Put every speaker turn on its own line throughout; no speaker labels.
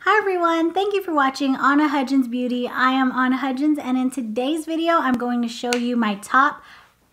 Hi everyone, thank you for watching Anna Hudgins Beauty. I am Anna Hudgins, and in today's video I'm going to show you my top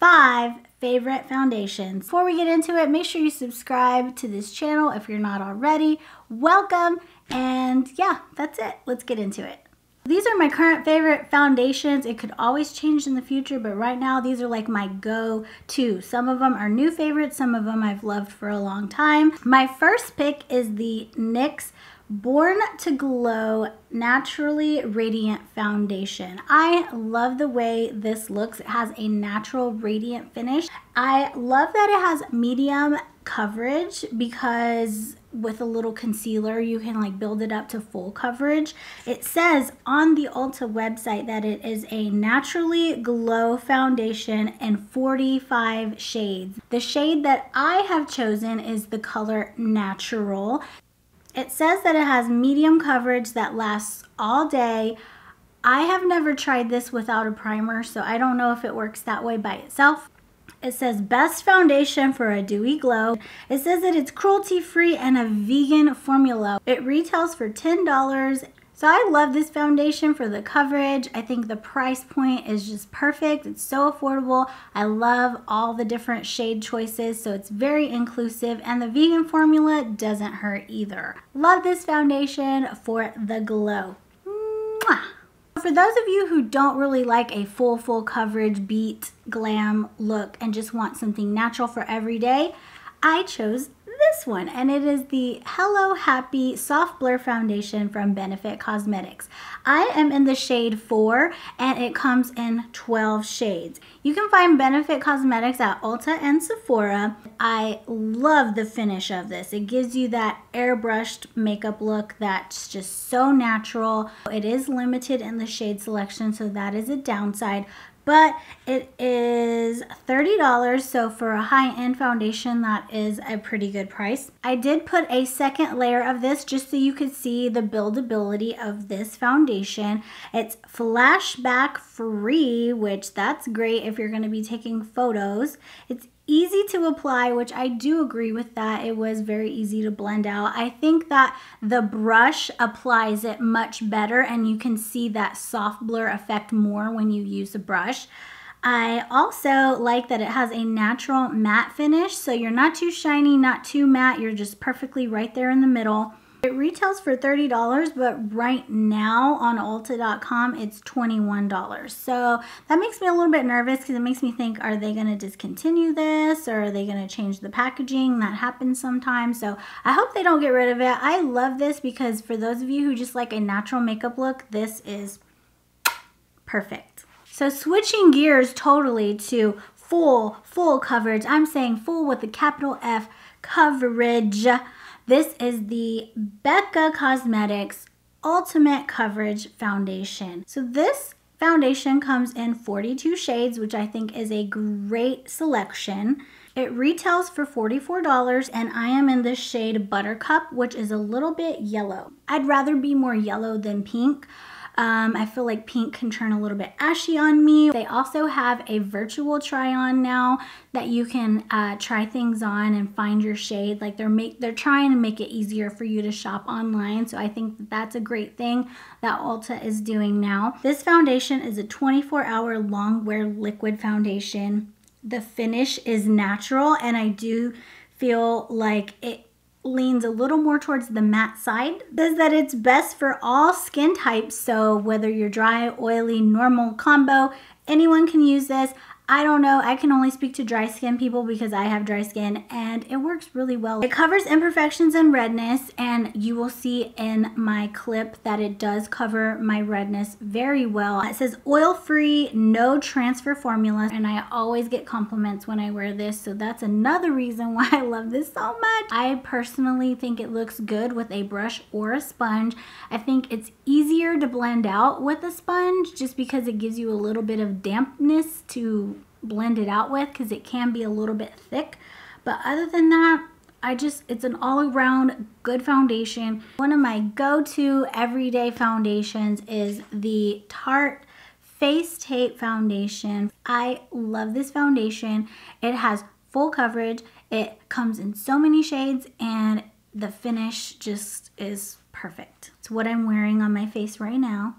5 favorite foundations. Before we get into it, make sure you subscribe to this channel if you're not already. Welcome, and yeah, that's it. Let's get into it. These are my current favorite foundations. It could always change in the future, but right now these are like my go-to. Some of them are new favorites, some of them I've loved for a long time. My first pick is the NYX Born to Glow Naturally Radiant Foundation. I love the way this looks. It has a natural radiant finish. I love that it has medium coverage because with a little concealer you can like build it up to full coverage. It says on the Ulta website that it is a naturally glow foundation in 45 shades. The shade that I have chosen is the color Natural. It says that it has medium coverage that lasts all day. I have never tried this without a primer, so I don't know if it works that way by itself. It says best foundation for a dewy glow. It says that it's cruelty-free and a vegan formula. It retails for $10. So I love this foundation for the coverage. I think the price point is just perfect. It's so affordable. I love all the different shade choices, so it's very inclusive, and the vegan formula doesn't hurt either. Love this foundation for the glow. Mwah! For those of you who don't really like a full coverage beat glam look and just want something natural for every day, I chose this one, and it is the Hello Happy Soft Blur Foundation from Benefit Cosmetics. I am in the shade 4 and it comes in 12 shades. You can find Benefit Cosmetics at Ulta and Sephora. I love the finish of this. It gives you that airbrushed makeup look that's just so natural. It is limited in the shade selection, so that is a downside. But it is $30, so for a high-end foundation, that is a pretty good price. I did put a second layer of this just so you could see the buildability of this foundation. It's flashback free, which that's great if you're going to be taking photos. It's easy to apply, which I do agree with that. It was very easy to blend out. I think that the brush applies it much better, and you can see that soft blur effect more when you use a brush. I also like that it has a natural matte finish, so you're not too shiny, not too matte. You're just perfectly right there in the middle. It retails for $30, but right now on Ulta.com it's $21. So that makes me a little bit nervous because it makes me think, are they going to discontinue this, or are they going to change the packaging? That happens sometimes. So I hope they don't get rid of it. I love this because for those of you who just like a natural makeup look, this is perfect. So switching gears totally to full coverage. I'm saying full with a capital F, coverage. This is the Becca Cosmetics Ultimate Coverage Foundation. So this foundation comes in 42 shades, which I think is a great selection. It retails for $44, and I am in the shade Buttercup, which is a little bit yellow. I'd rather be more yellow than pink. I feel like pink can turn a little bit ashy on me. They also have a virtual try on now that you can try things on and find your shade. Like they're trying to make it easier for you to shop online. So I think that's a great thing that Ulta is doing now. This foundation is a 24-hour long wear liquid foundation. The finish is natural, and I do feel like it leans a little more towards the matte side. It says that it's best for all skin types, so whether you're dry, oily, normal, combo, anyone can use this. I don't know, I can only speak to dry skin people because I have dry skin, and it works really well. It covers imperfections and redness, and you will see in my clip that it does cover my redness very well. It says oil-free, no transfer formula, and I always get compliments when I wear this, so that's another reason why I love this so much. I personally think it looks good with a brush or a sponge. I think it's easier to blend out with a sponge just because it gives you a little bit of dampness to blend it out with, because it can be a little bit thick. But other than that, it's an all-around good foundation. One of my go-to everyday foundations is the Tarte Face Tape Foundation. I love this foundation. It has full coverage. It comes in so many shades, and the finish just is perfect. It's It's what I'm wearing on my face right now.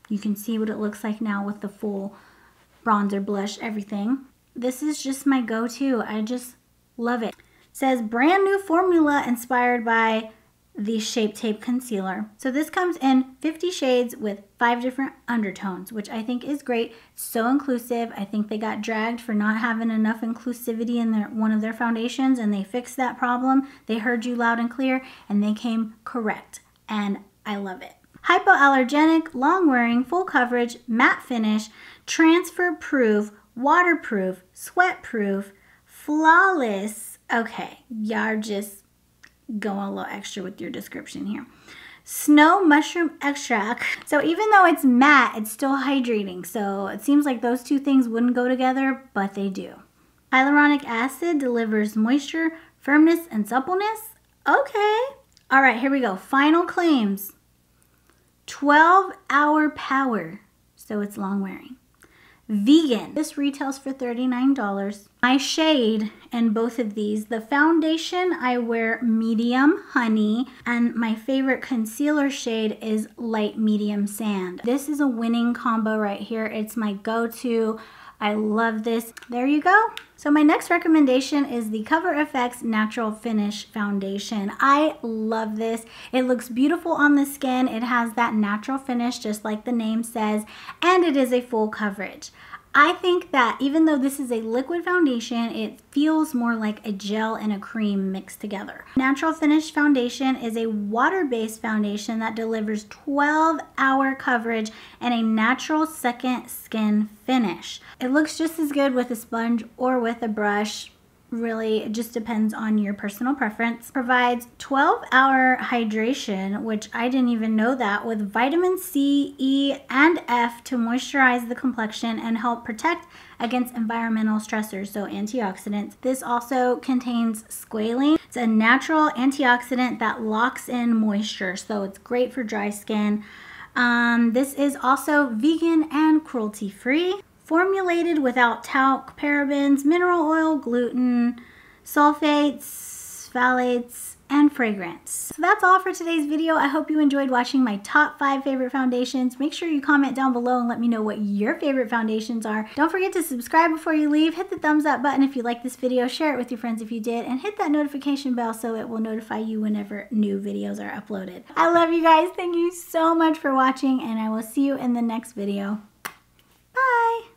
You can see what it looks like now with the full bronzer, blush, everything. This is just my go-to. I just love it. It says brand new formula inspired by the Shape Tape Concealer. So this comes in 50 shades with 5 different undertones, which I think is great. It's so inclusive. I think they got dragged for not having enough inclusivity in one of their foundations, and they fixed that problem. They heard you loud and clear, and they came correct, and I love it. Hypoallergenic, long-wearing, full coverage, matte finish, transfer-proof, waterproof, sweat-proof, flawless. Okay, y'all just going a little extra with your description here. Snow mushroom extract. So even though it's matte, it's still hydrating. So it seems like those two things wouldn't go together, but they do. Hyaluronic acid delivers moisture, firmness, and suppleness. Okay. All right, here we go. Final claims. 12-hour power. So it's long wearing. Vegan. This retails for $39. My shade in both of these, the foundation I wear medium honey, and my favorite concealer shade is light medium sand. This is a winning combo right here. It's my go-to. I love this. There you go. So my next recommendation is the Cover FX Natural Finish Foundation. I love this. It looks beautiful on the skin. It has that natural finish just like the name says, and it is a full coverage. I think that even though this is a liquid foundation, it feels more like a gel and a cream mixed together. Natural Finish Foundation is a water-based foundation that delivers 12-hour coverage and a natural second skin finish. It looks just as good with a sponge or with a brush. Really, it just depends on your personal preference. Provides 12-hour hydration, which I didn't even know that, with vitamin C, E, and F to moisturize the complexion and help protect against environmental stressors, so antioxidants. This also contains squalane. It's a natural antioxidant that locks in moisture, so it's great for dry skin. This is also vegan and cruelty-free. Formulated without talc, parabens, mineral oil, gluten, sulfates, phthalates, and fragrance. So that's all for today's video. I hope you enjoyed watching my top 5 favorite foundations. Make sure you comment down below and let me know what your favorite foundations are. Don't forget to subscribe before you leave. Hit the thumbs up button if you like this video. Share it with your friends if you did. And hit that notification bell so it will notify you whenever new videos are uploaded. I love you guys. Thank you so much for watching, and I will see you in the next video. Bye!